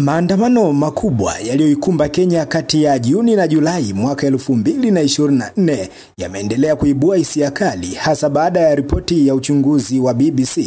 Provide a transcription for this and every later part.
Maandamano makubwa yaliyoikumba Kenya kati ya Juni na Julai mwaka 2024 yameendelea kuibua hisia kali, hasa baada ya ripoti ya uchunguzi wa BBC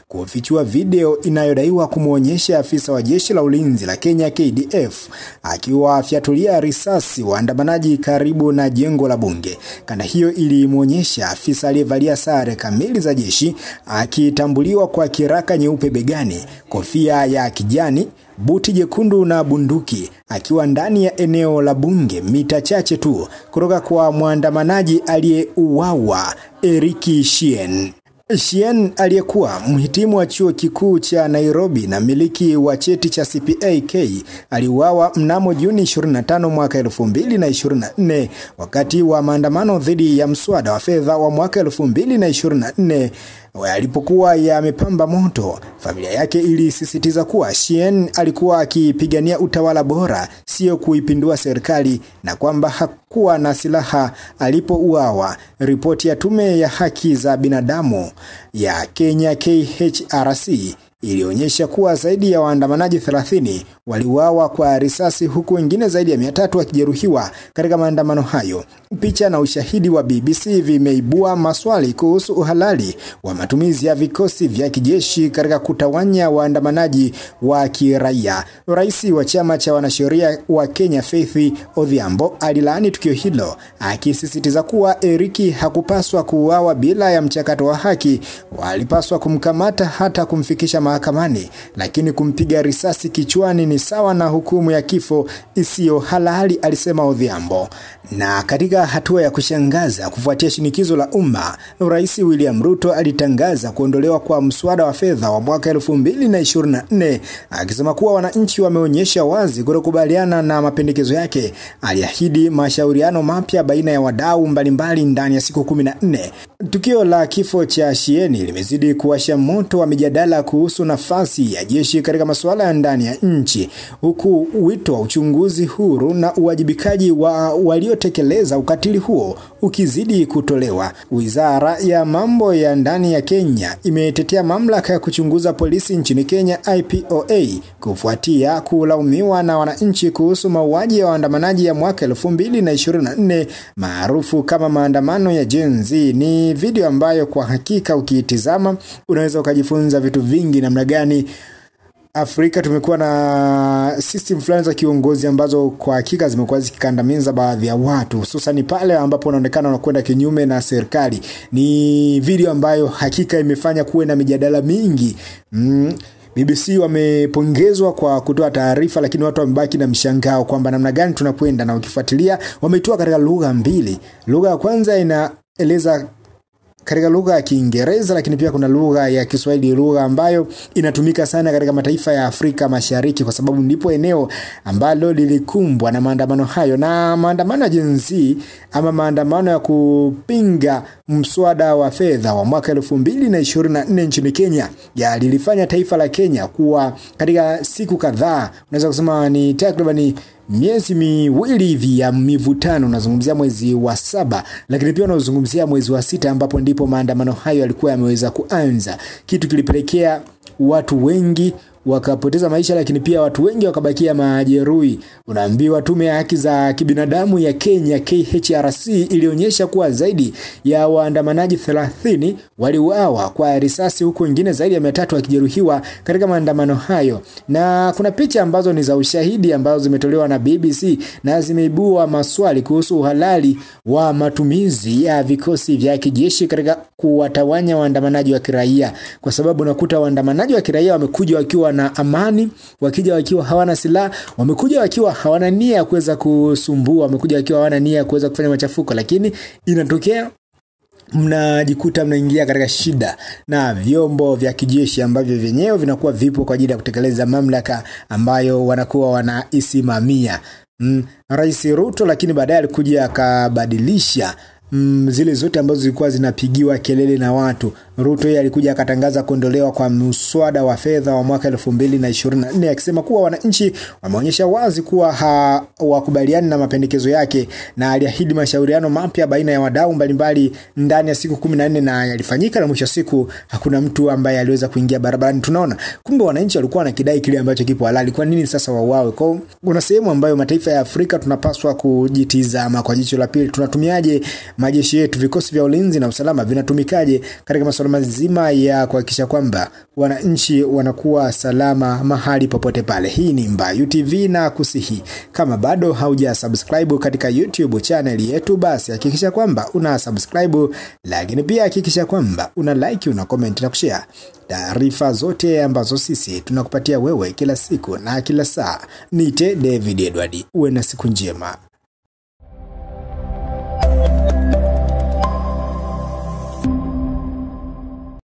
kufichua video inayodaiwa kumuonyesha afisa wa jeshi la ulinzi la Kenya KDF akiwafyatulia risasi waandamanaji karibu na jengo la bunge. Kanda hiyo ilimuonyesha afisa aliyevalia sare kamili za jeshi akitambuliwa kwa kiraka nyeupe begani, kofia ya kijani, buti jekundu na bunduki, akiwa ndani ya eneo la bunge mita chache tu kutoka kwa mwandamanaji aliyeuawa Eric Shien. Shien aliyekuwa mhitimu wa chuo kikuu cha Nairobi na miliki wa cheti cha CPA-K aliuawa mnamo Juni 25 mwaka 2024 wakati wa maandamano dhidi ya mswada wa fedha wa mwaka 2024 yalipokuwa yamepamba moto. Familia yake ilisisitiza kuwa Shien alikuwa akipigania utawala bora, sio kuipindua serikali, na kwamba hakuwa na silaha alipouawa. Ripoti ya tume ya haki za binadamu ya Kenya KHRC ilionyesha kuwa zaidi ya waandamanaji 30 waliuawa kwa risasi, huku wengine zaidi ya 300 wakijeruhiwa katika maandamano hayo. Picha na ushahidi wa BBC vimeibua maswali kuhusu uhalali wa matumizi ya vikosi vya kijeshi katika kutawanya waandamanaji wa kiraia. Rais wa chama cha wanasheria wa Kenya Faith Odhiambo alilaani tukio hilo, akisisitiza kuwa Eric hakupaswa kuuawa bila ya mchakato wa haki. Walipaswa kumkamata hata kumfikisha mahakamani, lakini kumpiga risasi kichwani ni sawa na hukumu ya kifo isiyo halali, alisema Odhiambo. Na katika hatua ya kushangaza kufuatia shinikizo la umma, Rais William Ruto alitangaza kuondolewa kwa mswada wa fedha wa mwaka 2024, akisema kuwa wananchi wameonyesha wazi kutokubaliana na mapendekezo yake. Aliahidi mashauriano mapya baina ya wadau mbalimbali ndani ya siku 14. Tukio la kifo cha Shieni limezidi kuwasha moto wa mijadala kuhusu nafasi ya jeshi katika masuala ya ndani ya nchi, huku wito wa uchunguzi huru na uwajibikaji wa waliotekeleza ukatili huo ukizidi kutolewa. Wizara ya mambo ya ndani ya Kenya imetetea mamlaka ya kuchunguza polisi nchini Kenya IPOA kufuatia kulaumiwa na wananchi kuhusu mauaji ya waandamanaji ya mwaka 2024 maarufu kama maandamano ya Gen Z. Ni video ambayo kwa hakika ukiitizama unaweza ukajifunza vitu vingi, namna gani Afrika tumekuwa na system fulani za kiongozi ambazo kwa hakika zimekuwa zikikandamiza baadhi ya watu, hususan pale ambapo wanaonekana wanakwenda kinyume na serikali. Ni video ambayo hakika imefanya kuwe na mijadala mingi. BBC wamepongezwa kwa kutoa taarifa, lakini watu wamebaki na mshangao kwamba namna gani tunakwenda, na ukifuatilia wametoa katika lugha mbili. Lugha ya kwanza inaeleza katika lugha ya Kiingereza, lakini pia kuna lugha ya Kiswahili, lugha ambayo inatumika sana katika mataifa ya Afrika Mashariki kwa sababu ndipo eneo ambalo lilikumbwa na maandamano hayo. Na maandamano ya Gen Z ama maandamano ya kupinga mswada wa fedha wa mwaka 2024 nchini Kenya lilifanya taifa la Kenya kuwa katika siku kadhaa, unaweza kusema ni takriban miezi miwili hivi ya mivutano. Unazungumzia mwezi wa 7, lakini pia unazungumzia mwezi wa 6 ambapo ndipo maandamano hayo yalikuwa yameweza kuanza. Kitu kilipelekea watu wengi wakapoteza maisha, lakini pia watu wengi wakabakia majeruhi. Unaambiwa tume ya haki za kibinadamu ya Kenya KHRC ilionyesha kuwa zaidi ya waandamanaji 30 waliuawa kwa risasi, huku wengine zaidi ya 300 wakijeruhiwa katika maandamano hayo. Na kuna picha ambazo ni za ushahidi ambazo zimetolewa na BBC na zimeibua maswali kuhusu uhalali wa matumizi ya vikosi vya kijeshi katika kuwatawanya waandamanaji wa kiraia, kwa sababu unakuta waandamanaji wa kiraia wamekuja wakiwa na amani, wakija wakiwa hawana silaha, wamekuja wakiwa hawana nia ya kuweza kusumbua, wamekuja wakiwa hawana nia ya kuweza kufanya machafuko, lakini inatokea mnajikuta mnaingia katika shida na vyombo vya kijeshi ambavyo vyenyewe vinakuwa vipo kwa ajili ya kutekeleza mamlaka ambayo wanakuwa wanaisimamia. Rais Ruto lakini baadaye alikuja akabadilisha zile zote ambazo zilikuwa zinapigiwa kelele na watu. Ruto yeye alikuja akatangaza kuondolewa kwa mswada wa fedha wa mwaka 2024 akisema kuwa wananchi wameonyesha wazi kuwa hawakubaliani na mapendekezo yake, na aliahidi mashauriano mapya baina ya wadau mbalimbali ndani ya siku 14, na yalifanyika, na mwisho siku hakuna mtu ambaye aliweza kuingia barabarani. Tunaona kumbe wananchi walikuwa wanakidai kile ambacho kipo halali. Kwa nini sasa wauawe? Kwa kuna sehemu ambayo mataifa ya Afrika tunapaswa kujitizama kwa jicho la pili. Tunatumiaje majeshi yetu, vikosi vya ulinzi na usalama vinatumikaje katika masuala mazima ya kuhakikisha kwamba wananchi wanakuwa salama mahali popote pale. Hii ni Mbayu TV, na kusihi kama bado hauja subscribe katika YouTube channel yetu, basi hakikisha kwamba una subscribe, lakini pia hakikisha kwamba una like, una comment na kushare taarifa zote ambazo sisi tunakupatia wewe kila siku na kila saa. Nite David Edward, uwe na siku njema.